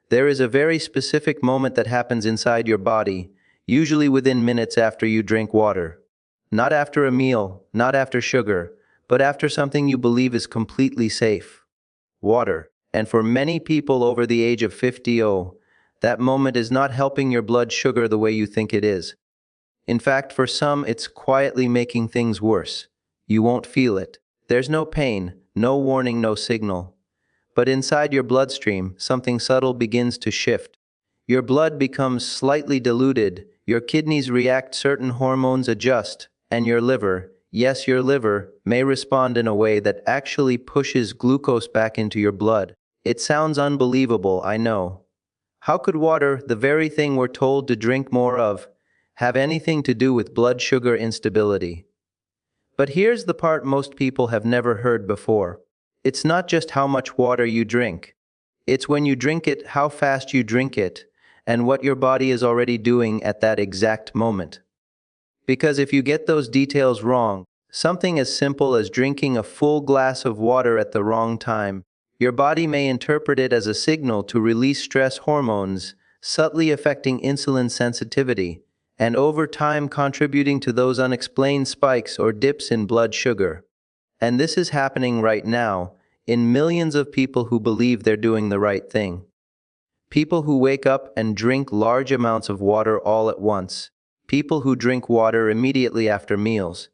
There is a very specific moment that happens inside your body, usually within minutes after you drink water. Not after a meal, not after sugar, but after something you believe is completely safe. Water. And for many people over the age of 50, that moment is not helping your blood sugar the way you think it is. In fact, for some, it's quietly making things worse. You won't feel it. There's no pain, no warning, no signal. But inside your bloodstream, something subtle begins to shift. Your blood becomes slightly diluted, your kidneys react, certain hormones adjust, and your liver, yes, your liver, may respond in a way that actually pushes glucose back into your blood. It sounds unbelievable, I know. How could water, the very thing we're told to drink more of, have anything to do with blood sugar instability? But here's the part most people have never heard before. It's not just how much water you drink. It's when you drink it, how fast you drink it, and what your body is already doing at that exact moment. Because if you get those details wrong, something as simple as drinking a full glass of water at the wrong time, your body may interpret it as a signal to release stress hormones, subtly affecting insulin sensitivity, and over time contributing to those unexplained spikes or dips in blood sugar. And this is happening right now in millions of people who believe they're doing the right thing. People who wake up and drink large amounts of water all at once. People who drink water immediately after meals.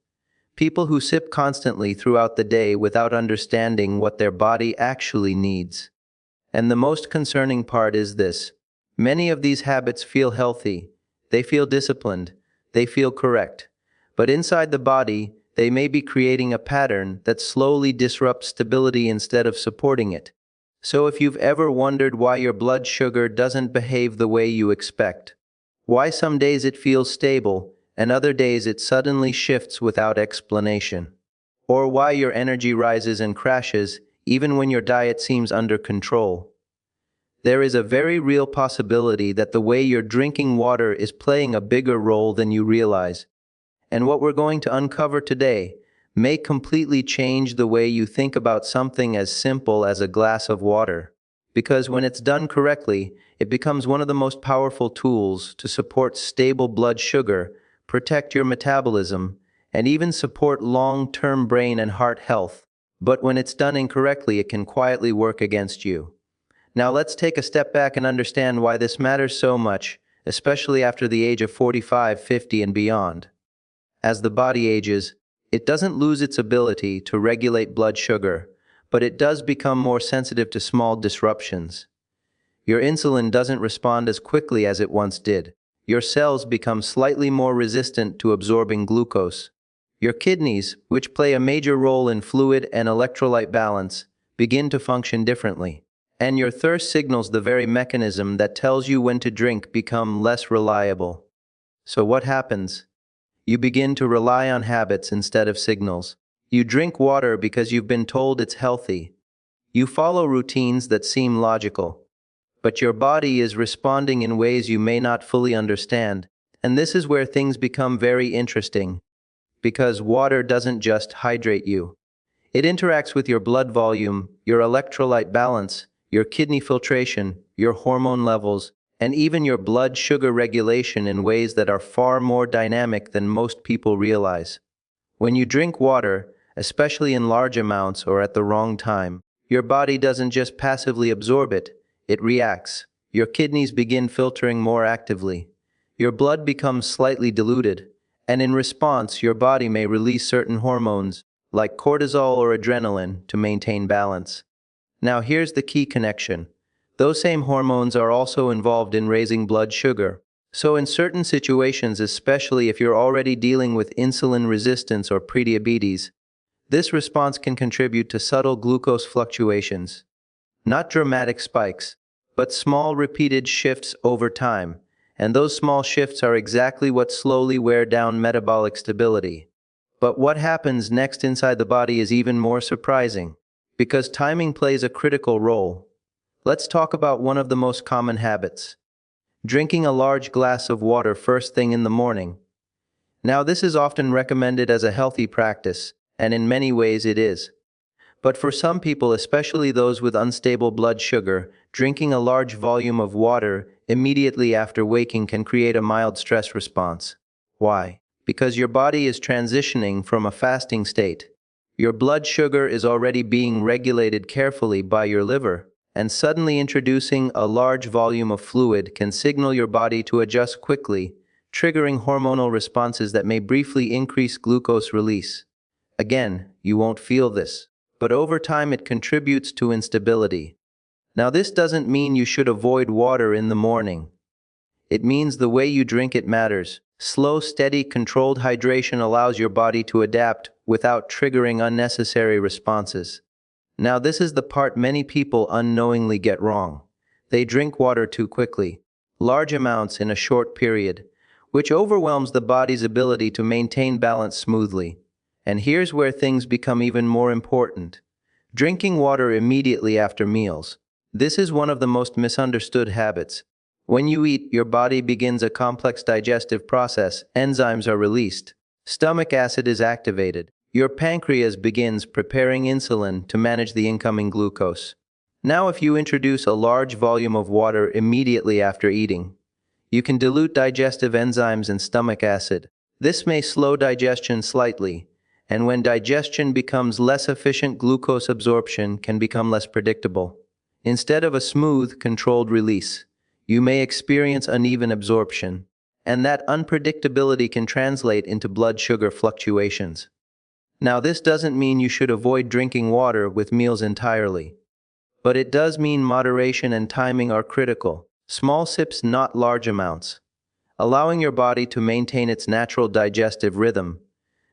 People who sip constantly throughout the day without understanding what their body actually needs. And the most concerning part is this. Many of these habits feel healthy. They feel disciplined. They feel correct. But inside the body, they may be creating a pattern that slowly disrupts stability instead of supporting it. So if you've ever wondered why your blood sugar doesn't behave the way you expect, why some days it feels stable and other days it suddenly shifts without explanation, or why your energy rises and crashes even when your diet seems under control, there is a very real possibility that the way you're drinking water is playing a bigger role than you realize. And what we're going to uncover today may completely change the way you think about something as simple as a glass of water. Because when it's done correctly, it becomes one of the most powerful tools to support stable blood sugar, protect your metabolism, and even support long-term brain and heart health. But when it's done incorrectly, it can quietly work against you. Now let's take a step back and understand why this matters so much, especially after the age of 45, 50, and beyond. As the body ages, it doesn't lose its ability to regulate blood sugar, but it does become more sensitive to small disruptions. Your insulin doesn't respond as quickly as it once did. Your cells become slightly more resistant to absorbing glucose. Your kidneys, which play a major role in fluid and electrolyte balance, begin to function differently. And your thirst signals, the very mechanism that tells you when to drink, become less reliable. So what happens? You begin to rely on habits instead of signals. You drink water because you've been told it's healthy. You follow routines that seem logical. But your body is responding in ways you may not fully understand. And this is where things become very interesting. Because water doesn't just hydrate you. It interacts with your blood volume, your electrolyte balance, your kidney filtration, your hormone levels, and even your blood sugar regulation in ways that are far more dynamic than most people realize. When you drink water, especially in large amounts or at the wrong time, your body doesn't just passively absorb it, it reacts. Your kidneys begin filtering more actively. Your blood becomes slightly diluted, and in response, your body may release certain hormones, like cortisol or adrenaline, to maintain balance. Now here's the key connection. Those same hormones are also involved in raising blood sugar. So in certain situations, especially if you're already dealing with insulin resistance or prediabetes, this response can contribute to subtle glucose fluctuations. Not dramatic spikes, but small repeated shifts over time. And those small shifts are exactly what slowly wear down metabolic stability. But what happens next inside the body is even more surprising, because timing plays a critical role. Let's talk about one of the most common habits. Drinking a large glass of water first thing in the morning. Now this is often recommended as a healthy practice, and in many ways it is. But for some people, especially those with unstable blood sugar, drinking a large volume of water immediately after waking can create a mild stress response. Why? Because your body is transitioning from a fasting state. Your blood sugar is already being regulated carefully by your liver, and suddenly introducing a large volume of fluid can signal your body to adjust quickly, triggering hormonal responses that may briefly increase glucose release. Again, you won't feel this, but over time it contributes to instability. Now, this doesn't mean you should avoid water in the morning. It means the way you drink it matters. Slow, steady, controlled hydration allows your body to adapt without triggering unnecessary responses. Now, this is the part many people unknowingly get wrong. They drink water too quickly, large amounts in a short period, which overwhelms the body's ability to maintain balance smoothly. And here's where things become even more important. Drinking water immediately after meals. This is one of the most misunderstood habits. When you eat, your body begins a complex digestive process, enzymes are released, stomach acid is activated, your pancreas begins preparing insulin to manage the incoming glucose. Now, if you introduce a large volume of water immediately after eating, you can dilute digestive enzymes and stomach acid. This may slow digestion slightly, and when digestion becomes less efficient, glucose absorption can become less predictable. Instead of a smooth, controlled release, you may experience uneven absorption, and that unpredictability can translate into blood sugar fluctuations. Now, this doesn't mean you should avoid drinking water with meals entirely, but it does mean moderation and timing are critical. Small sips, not large amounts, allowing your body to maintain its natural digestive rhythm.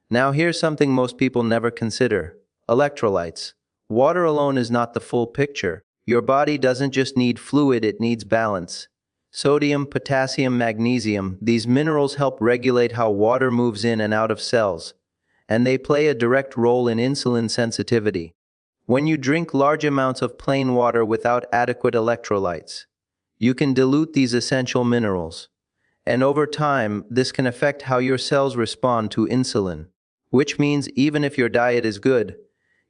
Now, here's something most people never consider: electrolytes. Water alone is not the full picture. Your body doesn't just need fluid, it needs balance. Sodium, potassium, magnesium, these minerals help regulate how water moves in and out of cells, and they play a direct role in insulin sensitivity. When you drink large amounts of plain water without adequate electrolytes, you can dilute these essential minerals, and over time, this can affect how your cells respond to insulin, which means even if your diet is good,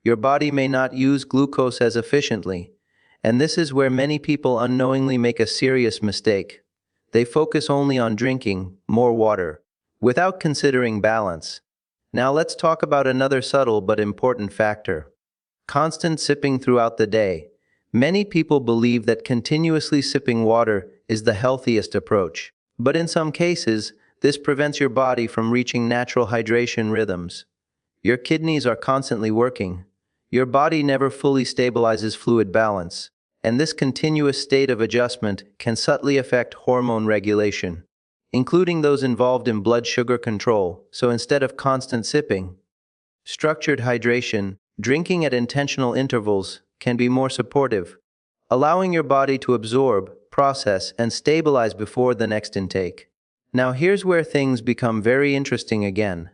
your body may not use glucose as efficiently. And this is where many people unknowingly make a serious mistake. They focus only on drinking more water, without considering balance. Now let's talk about another subtle but important factor: constant sipping throughout the day. Many people believe that continuously sipping water is the healthiest approach, but in some cases, this prevents your body from reaching natural hydration rhythms. Your kidneys are constantly working. Your body never fully stabilizes fluid balance, and this continuous state of adjustment can subtly affect hormone regulation, including those involved in blood sugar control. So instead of constant sipping, structured hydration, drinking at intentional intervals, can be more supportive, allowing your body to absorb, process, and stabilize before the next intake. Now here's where things become very interesting again.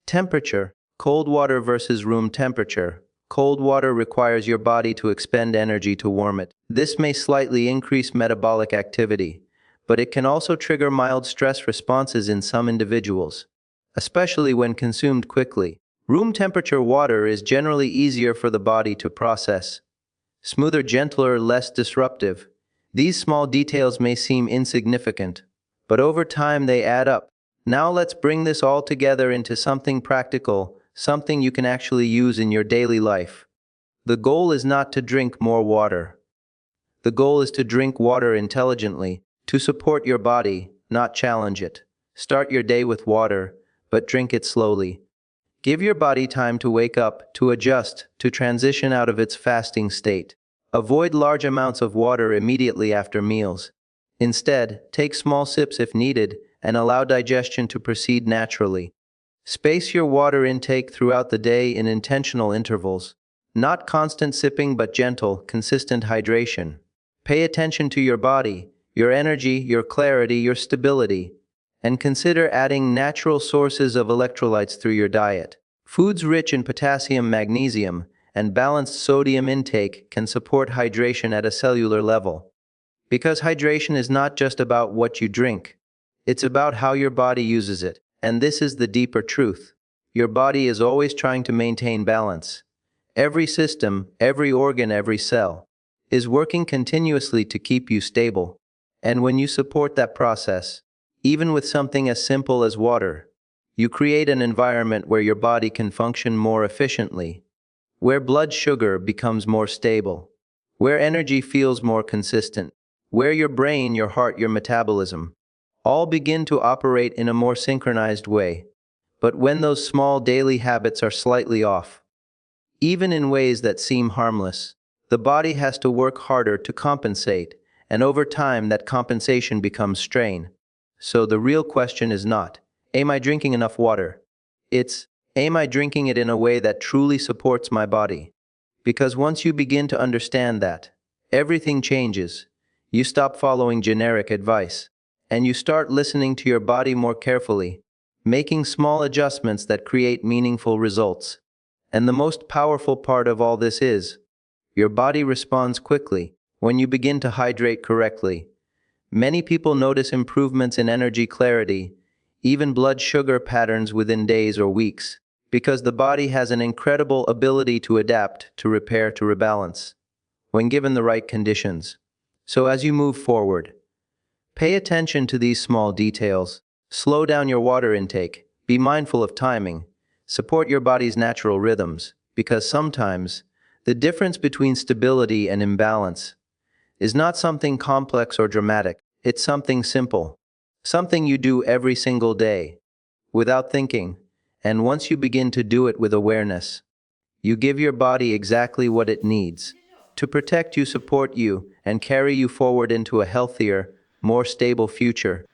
Temperature, cold water versus room temperature. Cold water requires your body to expend energy to warm it. This may slightly increase metabolic activity, but it can also trigger mild stress responses in some individuals, especially when consumed quickly. Room temperature water is generally easier for the body to process. Smoother, gentler, less disruptive. These small details may seem insignificant, but over time they add up. Now let's bring this all together into something practical, something you can actually use in your daily life. The goal is not to drink more water. The goal is to drink water intelligently, to support your body, not challenge it. Start your day with water, but drink it slowly. Give your body time to wake up, to adjust, to transition out of its fasting state. Avoid large amounts of water immediately after meals. Instead, take small sips if needed, and allow digestion to proceed naturally. Space your water intake throughout the day in intentional intervals. Not constant sipping, but gentle, consistent hydration. Pay attention to your body, your energy, your clarity, your stability, and consider adding natural sources of electrolytes through your diet. Foods rich in potassium, magnesium, and balanced sodium intake can support hydration at a cellular level. Because hydration is not just about what you drink, it's about how your body uses it. And this is the deeper truth. Your body is always trying to maintain balance. Every system, every organ, every cell is working continuously to keep you stable. And when you support that process, even with something as simple as water, you create an environment where your body can function more efficiently, where blood sugar becomes more stable, where energy feels more consistent, where your brain, your heart, your metabolism all begin to operate in a more synchronized way. But when those small daily habits are slightly off, even in ways that seem harmless, the body has to work harder to compensate, and over time that compensation becomes strain. So the real question is not, am I drinking enough water? It's, am I drinking it in a way that truly supports my body? Because once you begin to understand that, everything changes. You stop following generic advice, and you start listening to your body more carefully, making small adjustments that create meaningful results. And the most powerful part of all this is, your body responds quickly when you begin to hydrate correctly. Many people notice improvements in energy clarity, even blood sugar patterns within days or weeks, because the body has an incredible ability to adapt, to repair, to rebalance, when given the right conditions. So as you move forward, pay attention to these small details. Slow down your water intake, be mindful of timing, support your body's natural rhythms, because sometimes the difference between stability and imbalance is not something complex or dramatic, it's something simple, something you do every single day, without thinking, and once you begin to do it with awareness, you give your body exactly what it needs to protect you, support you, and carry you forward into a healthier, more stable future.